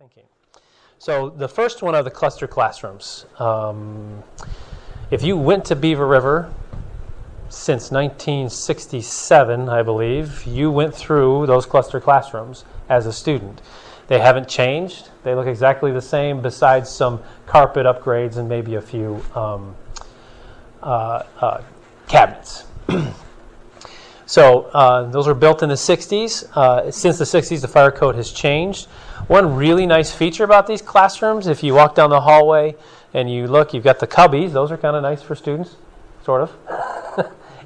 Thinking. So the first one are the cluster classrooms. If you went to Beaver River since 1967, I believe, you went through those cluster classrooms as a student. They haven't changed. They look exactly the same besides some carpet upgrades and maybe a few cabinets. So those were built in the 60s. Since the 60s, the fire code has changed. One really nice feature about these classrooms, if you walk down the hallway and you look, you've got the cubbies. Those are kind of nice for students, sort of.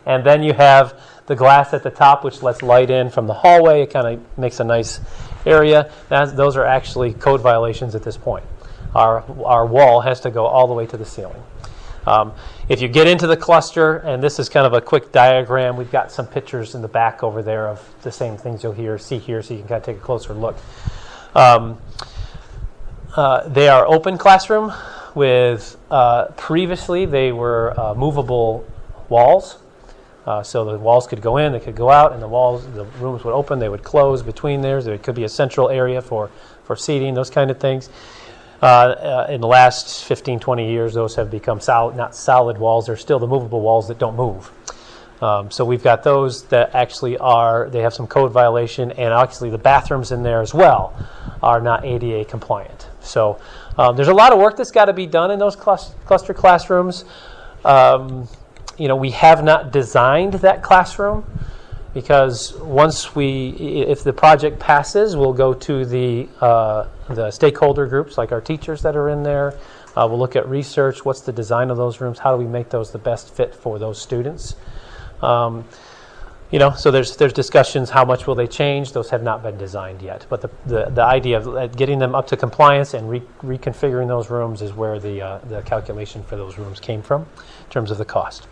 And then you have the glass at the top, which lets light in from the hallway. It kind of makes a nice area. Those are actually code violations at this point. Our wall has to go all the way to the ceiling. If you get into the cluster, and this is kind of a quick diagram, we've got some pictures in the back over there of the same things you'll see here, so you can kind of take a closer look. They are open classroom with, previously they were movable walls. So the walls could go in, they could go out, and the rooms would open, they would close between theirs. There could be a central area for seating, those kind of things. In the last 15, 20 years, those have become not solid walls. They're still the movable walls that don't move. So we've got those that actually they have some code violation, and actually the bathrooms in there as well are not ADA compliant. So there's a lot of work that's got to be done in those cluster classrooms. We have not designed that classroom because if the project passes, we'll go to the stakeholder groups like our teachers that are in there. We'll look at research. What's the design of those rooms? How do we make those the best fit for those students? So there's discussions. How much will they change? Those have not been designed yet. But the idea of getting them up to compliance and reconfiguring those rooms is where the calculation for those rooms came from in terms of the cost.